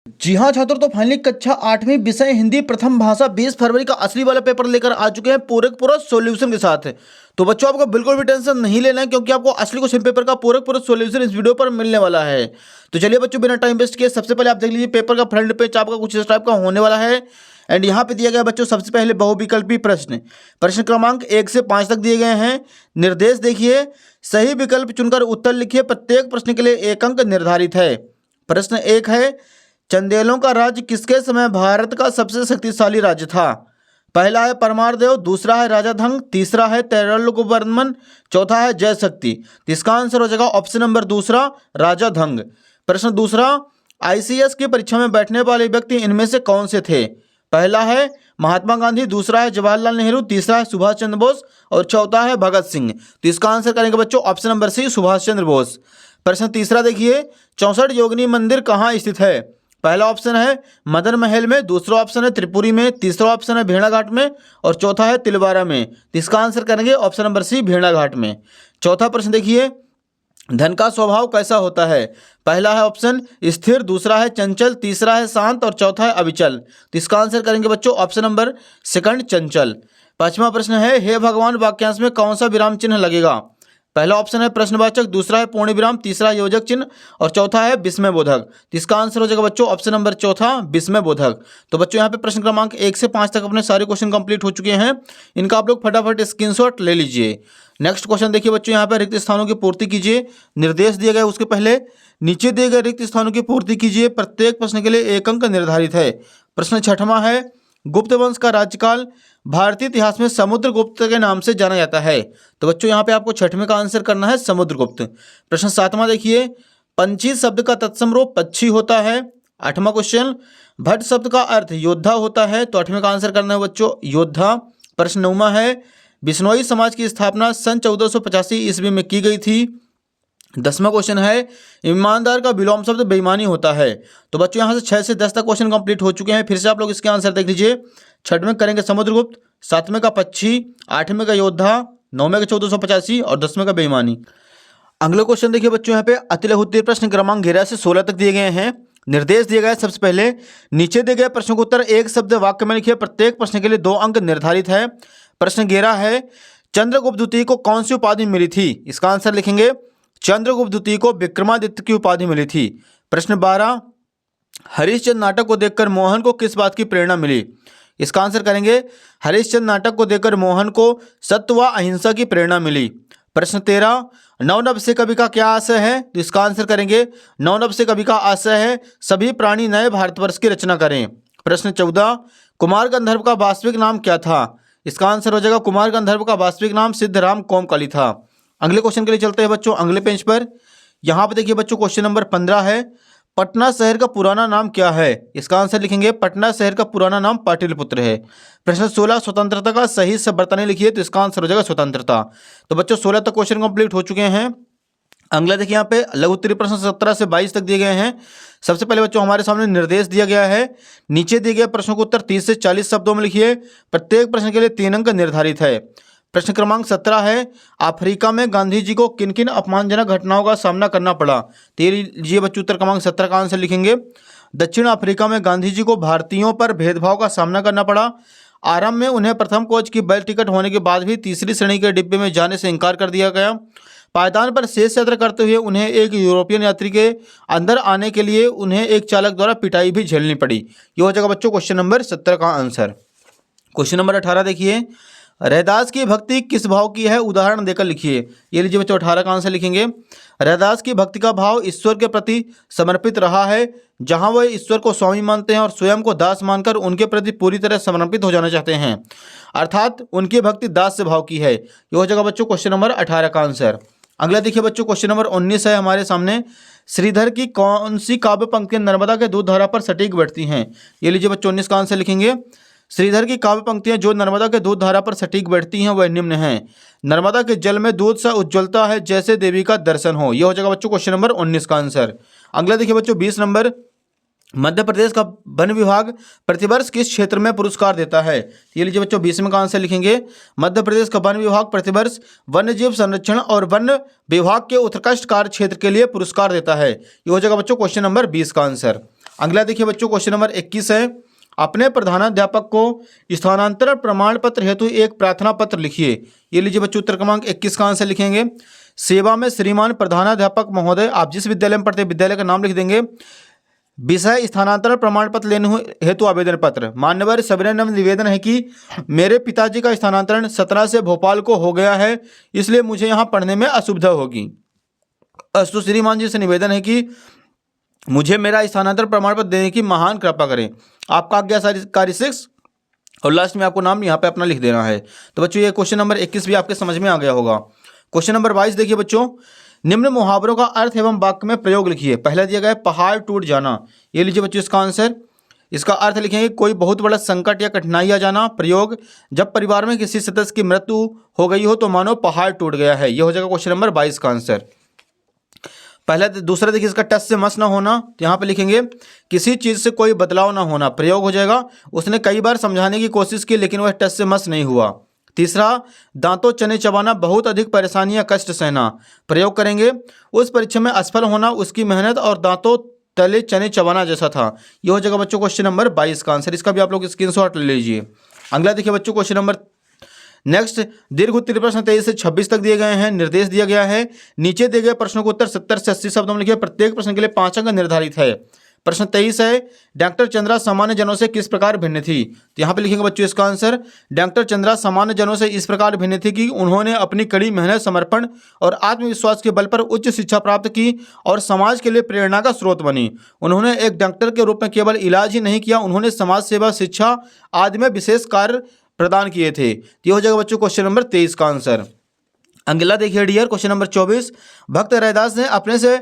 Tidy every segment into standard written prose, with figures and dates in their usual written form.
जी हाँ छात्रों, तो फाइनली कक्षा 8वीं विषय हिंदी प्रथम भाषा 20 फरवरी का असली वाला पेपर लेकर आ चुके हैं पूरा सॉल्यूशन के साथ। तो बच्चों आपको बिल्कुल भी टेंशन नहीं लेना है, क्योंकि आपको असली क्वेश्चन पेपर का पूरा सॉल्यूशन इस वीडियो पर मिलने वाला है। तो चलिए बच्चों, बिना टाइम वेस्ट किए सबसे पहले आप देख लीजिए पेपर का फ्रंट पेज आपका कुछ इस टाइप का होने वाला है। एंड यहाँ पे दिया गया बच्चों सबसे पहले बहुविकल्पी प्रश्न, प्रश्न क्रमांक 1 से 5 तक दिए गए हैं। निर्देश देखिए, सही विकल्प चुनकर उत्तर लिखिए, प्रत्येक प्रश्न के लिए 1 अंक निर्धारित है। प्रश्न 1 है, चंदेलों का राज्य किसके समय भारत का सबसे शक्तिशाली राज्य था? पहला है परमारदेव, दूसरा है राजा धंग, तीसरा है तैलकुवर्मन, चौथा है जयशक्ति। तो इसका आंसर हो जाएगा ऑप्शन नंबर दूसरा, राजा धंग। प्रश्न दूसरा, आईसीएस की परीक्षा में बैठने वाले व्यक्ति इनमें से कौन से थे? पहला है महात्मा गांधी, दूसरा है जवाहरलाल नेहरू, तीसरा है सुभाष चंद्र बोस और चौथा है भगत सिंह। तो इसका आंसर करेंगे बच्चों option number C, Subhash Chandra Bose. प्रश्न तीसरा देखिए, 64 योगिनी मंदिर कहाँ स्थित है? पहला ऑप्शन है मदन महल में, दूसरा ऑप्शन है त्रिपुरी में, तीसरा ऑप्शन है भेड़ाघाट में और चौथा है तिलवारा में। तो इसका आंसर करेंगे ऑप्शन नंबर सी, भेड़ाघाट में। चौथा प्रश्न देखिए, धन का स्वभाव कैसा होता है? पहला है ऑप्शन स्थिर, दूसरा है चंचल, तीसरा है शांत और चौथा है अविचल। तो इसका आंसर करेंगे बच्चों ऑप्शन नंबर सेकंड, चंचल। पांचवा प्रश्न है, हे भगवान वाक्यांश में कौन सा विराम चिन्ह लगेगा? पहला ऑप्शन है प्रश्नवाचक, दूसरा है पूर्ण विराम, तीसरा योजक चिन्ह और चौथा है विस्मय बोधक। तो इसका आंसर हो जाएगा बच्चों ऑप्शन नंबर चौथा, विस्मय बोधक। तो बच्चों यहाँ पे प्रश्न क्रमांक 1 से 5 तक अपने सारे क्वेश्चन कंप्लीट हो चुके हैं। इनका आप लोग फटाफट स्क्रीनशॉट ले लीजिए। नेक्स्ट क्वेश्चन देखिए बच्चों, यहाँ पे रिक्त स्थानों की पूर्ति कीजिए। निर्देश दिए गए उसके पहले नीचे दिए गए रिक्त स्थानों की पूर्ति कीजिए, प्रत्येक प्रश्न के लिए 1 अंक निर्धारित है। प्रश्न छठवां है, गुप्त वंश का राज्यकाल भारतीय इतिहास में समुद्रगुप्त के नाम से जाना जाता है। तो बच्चों यहाँ पे आपको छठवें का आंसर करना है समुद्रगुप्त। प्रश्न सातवां देखिए, पंछी शब्द का तत्सम रूप पक्षी होता है। आठवां क्वेश्चन, भट्ट शब्द का अर्थ योद्धा होता है। तो 8वें का आंसर करना है बच्चों योद्धा। प्रश्न 9वां है, बिश्नोई समाज की स्थापना सन 1485 ईस्वी में की गई थी। 10वां क्वेश्चन है, ईमानदार का विलोम शब्द बेईमानी होता है। तो बच्चों यहाँ से 6 से 10 तक क्वेश्चन कंप्लीट हो चुके हैं। फिर से आप लोग इसके आंसर देख लीजिए। छठवें करेंगे समुद्रगुप्त, सातवें का पक्षी, आठवें का योद्धा, 9वें का 1485 और 10वें का बेईमानी। अगले क्वेश्चन देखिए बच्चों, यहाँ पे अतिलघुत्तरीय प्रश्न क्रमांक 11 से 16 तक दिए गए हैं। निर्देश दिए गए सबसे पहले नीचे दिए गए प्रश्नों का उत्तर एक शब्द वाक्य में लिखिए, प्रत्येक प्रश्न के लिए 2 अंक निर्धारित है। प्रश्न 11 है, चंद्रगुप्त द्वितीय को कौन सी उपाधि मिली थी? इसका आंसर लिखेंगे चंद्रगुप्त द्वितीय को विक्रमादित्य की उपाधि मिली थी। प्रश्न 12, हरिश्चंद्र नाटक को देखकर मोहन को किस बात की प्रेरणा मिली? इसका आंसर करेंगे हरिश्चंद्र नाटक को देखकर मोहन को सत्य व अहिंसा की प्रेरणा मिली। प्रश्न 13, नवनव से कवि का क्या आशय है? तो इसका आंसर करेंगे नवनव से कवि का आशय है सभी प्राणी नए भारतवर्ष की रचना करें। प्रश्न 14, कुमार गंधर्व का वास्तविक नाम क्या था? इसका आंसर हो जाएगा कुमार गंधर्व का वास्तविक नाम सिद्धराम कोमकली था। अगले क्वेश्चन के लिए चलते हैं बच्चों अगले पेज पर। यहाँ पर देखिए बच्चों क्वेश्चन नंबर 15 है, पटना शहर का पुराना नाम क्या है? इसका आंसर लिखेंगे पटना शहर का पुराना नाम पाटलिपुत्र है। प्रश्न 16, स्वतंत्रता का सही शब्द बताने लिखिए। तो इसका आंसर हो जाएगा स्वतंत्रता। तो बच्चों 16 तक क्वेश्चन कंप्लीट हो चुके हैं। अगला देखिए यहाँ पे लघु उत्तरीय प्रश्न 17 से 22 तक दिए गए हैं। सबसे पहले बच्चों हमारे सामने निर्देश दिया गया है, नीचे दिए गए प्रश्नों को उत्तर 30 से 40 शब्दों में लिखिए, प्रत्येक प्रश्न के लिए 3 अंक निर्धारित है। प्रश्न क्रमांक 17 है, अफ्रीका में गांधी जी को किन किन अपमानजनक घटनाओं का सामना करना पड़ा? तो ये लीजिए बच्चों उत्तर क्रमांक 17 का आंसर लिखेंगे दक्षिण अफ्रीका में गांधी जी को भारतीयों पर भेदभाव का सामना करना पड़ा। आरंभ में उन्हें प्रथम कोच की बैल टिकट होने के बाद भी तीसरी श्रेणी के डिब्बे में जाने से इनकार कर दिया गया। पायदान पर शेष यात्रा करते हुए उन्हें एक यूरोपियन यात्री के अंदर आने के लिए उन्हें एक चालक द्वारा पिटाई भी झेलनी पड़ी। ये हो जाएगा बच्चों क्वेश्चन नंबर 17 का आंसर। क्वेश्चन नंबर 18 देखिए, रैदास की भक्ति किस भाव की है? उदाहरण देकर लिखिए। ये लीजिए बच्चों 18 का आंसर लिखेंगे रैदास की भक्ति का भाव ईश्वर के प्रति समर्पित रहा है, जहां वह ईश्वर को स्वामी मानते हैं और स्वयं को दास मानकर उनके प्रति पूरी तरह समर्पित हो जाना चाहते हैं, अर्थात उनकी भक्ति दास भाव की है। ये हो जाएगा बच्चों क्वेश्चन नंबर 18 का आंसर। अगला देखिए बच्चों क्वेश्चन नंबर 19 है हमारे सामने, श्रीधर की कौन सी काव्य पंक्तियां नर्मदा के दूध धारा पर सटीक बैठती हैं? ये लीजिए बच्चों 19 का आंसर लिखेंगे श्रीधर की काव्य पंक्तियां जो नर्मदा के दूध धारा पर सटीक बैठती हैं वह निम्न हैं। नर्मदा के जल में दूध सा उज्ज्वलता है जैसे देवी का दर्शन हो। यह हो जाएगा बच्चों क्वेश्चन नंबर 19 का आंसर। अगला देखिए बच्चों 20 नंबर, मध्य प्रदेश का वन विभाग प्रतिवर्ष किस क्षेत्र में पुरस्कार देता है? ये लीजिए बच्चों 20वें का आंसर लिखेंगे मध्य प्रदेश का वन विभाग प्रतिवर्ष वन्य जीव संरक्षण और वन विभाग के उत्कृष्ट कार्य क्षेत्र के लिए पुरस्कार देता है। ये हो जाएगा बच्चों क्वेश्चन नंबर 20 का आंसर। अगला देखिए बच्चों, क्वेश्चन नंबर 21 है, अपने प्रधानाध्यापक को स्थानांतरण प्रमाण पत्र हेतु एक प्रार्थना पत्र लिखिए। ये लीजिए बच्चों, उत्तर क्रमांक 21 का आंसर लिखेंगे। सेवा में श्रीमान प्रधानाध्यापक महोदय, आप जिस विद्यालय में पढ़ते हैं विद्यालय का नाम लिख देंगे। विषय स्थानांतरण प्रमाण पत्र लेने हेतु आवेदन पत्र। मान्यवर सविनय निवेदन है कि मेरे पिताजी का स्थानांतरण सतना से भोपाल को हो गया है, इसलिए मुझे यहाँ पढ़ने में असुविधा होगी। अस्तु श्रीमान जी से निवेदन है कि मुझे मेरा स्थानांतरण प्रमाण पत्र देने की महान कृपा करें। आपका आज्ञाकारी 6 और लास्ट में आपको नाम यहाँ पे अपना लिख देना है। तो बच्चों ये क्वेश्चन नंबर 21 भी आपके समझ में आ गया होगा। क्वेश्चन नंबर 22 देखिए बच्चों, निम्न मुहावरों का अर्थ एवं वाक्य में प्रयोग लिखिए। पहला दिया गया है पहाड़ टूट जाना। ये लीजिए बच्चों इसका आंसर। इसका अर्थ लिखेंगे कोई बहुत बड़ा संकट या कठिनाई आ जाना। प्रयोग, जब परिवार में किसी सदस्य की मृत्यु हो गई हो तो मानो पहाड़ टूट गया है। ये हो जाएगा क्वेश्चन नंबर 22 का आंसर। पहला दूसरा देखिए इसका टस से मस ना होना, तो यहाँ पे लिखेंगे किसी चीज़ से कोई बदलाव ना होना। प्रयोग हो जाएगा उसने कई बार समझाने की कोशिश की लेकिन वह टस से मस नहीं हुआ। तीसरा, दांतों चने चबाना, बहुत अधिक परेशानी या कष्ट सहना। प्रयोग करेंगे उस परीक्षा में असफल होना उसकी मेहनत और दांतों तले चने चबाना जैसा था। ये हो जाएगा बच्चों क्वेश्चन नंबर 22 का आंसर। इसका भी आप लोग स्क्रीनशॉट ले लीजिए। अगला देखिए बच्चों क्वेश्चन नंबर नेक्स्ट, दीर्घ उत्तरीय प्रश्न 23 से 26 तक दिए गए हैं। निर्देश दिया गया है नीचे दिए गए प्रश्नों को उत्तर 70 से 80 शब्दों में लिखिए। प्रत्येक प्रश्न के लिए 5 अंक निर्धारित है। प्रश्न 23 है, डॉक्टर चंद्रा सामान्य जनों से किस प्रकार भिन्न थी। तो यहाँ पे लिखेंगे बच्चों इसका आंसर। डॉक्टर चंद्रा सामान्य जनों से इस प्रकार भिन्न थी कि उन्होंने अपनी कड़ी मेहनत, समर्पण और आत्मविश्वास के बल पर उच्च शिक्षा प्राप्त की और समाज के लिए प्रेरणा का स्रोत बनी। उन्होंने एक डॉक्टर के रूप में केवल इलाज ही नहीं किया, उन्होंने समाज सेवा, शिक्षा आदि में विशेष कार्य प्रदान किए थे। ये हो जाएगा बच्चों क्वेश्चन नंबर 23 का आंसर। अगला देखिए डियर, क्वेश्चन नंबर 24, भक्त रैदास ने अपने से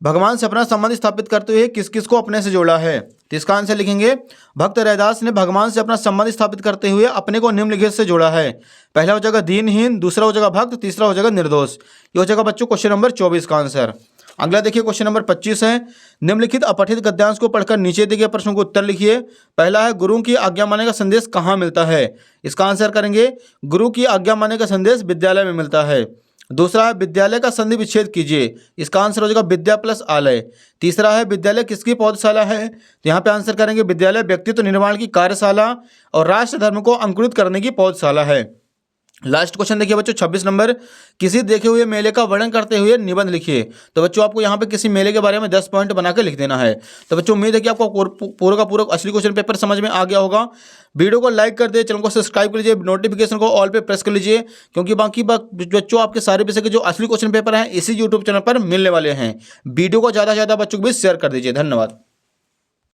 भगवान से अपना संबंध स्थापित करते हुए किस किस को अपने से जोड़ा है। तो इसका आंसर लिखेंगे भक्त रैदास ने भगवान से अपना संबंध स्थापित करते हुए अपने को निम्नलिखित से जोड़ा है। पहला हो जाएगा दीनहीन, दूसरा हो जाएगा भक्त, तीसरा हो जाएगा निर्दोष। ये हो जाएगा बच्चों क्वेश्चन नंबर 24 का आंसर। अगला देखिए क्वेश्चन नंबर 25 है, निम्नलिखित अपठित गद्यांश को पढ़कर नीचे दिए गए प्रश्नों को उत्तर लिखिए। पहला है गुरु की आज्ञा मानने का संदेश कहाँ मिलता है। इसका आंसर करेंगे गुरु की आज्ञा मानने का संदेश विद्यालय में मिलता है। दूसरा है विद्यालय का संधि विच्छेद कीजिए। इसका आंसर हो जाएगा विद्या प्लस आलय। तीसरा है विद्यालय किसकी पौधशाला है। तो यहाँ पे आंसर करेंगे विद्यालय व्यक्तित्व निर्माण की कार्यशाला और राष्ट्र धर्म को अंकुरित करने की पौधशाला है। लास्ट क्वेश्चन देखिए बच्चों 26 नंबर, किसी देखे हुए मेले का वर्णन करते हुए निबंध लिखिए। तो बच्चों आपको यहाँ पे किसी मेले के बारे में 10 पॉइंट बना के लिख देना है। तो बच्चों उम्मीद है कि आपको पूरा का पूरा असली क्वेश्चन पेपर समझ में आ गया होगा। वीडियो को लाइक कर दे, चैनल को सब्सक्राइब कर लीजिए, नोटिफिकेशन को ऑल पे प्रेस कर लीजिए, क्योंकि बाकी बच्चों आपके सारे विषय के जो असली क्वेश्चन पेपर हैं इसी यूट्यूब चैनल पर मिलने वाले हैं। वीडियो को ज़्यादा से ज़्यादा बच्चों को भी शेयर कर दीजिए। धन्यवाद।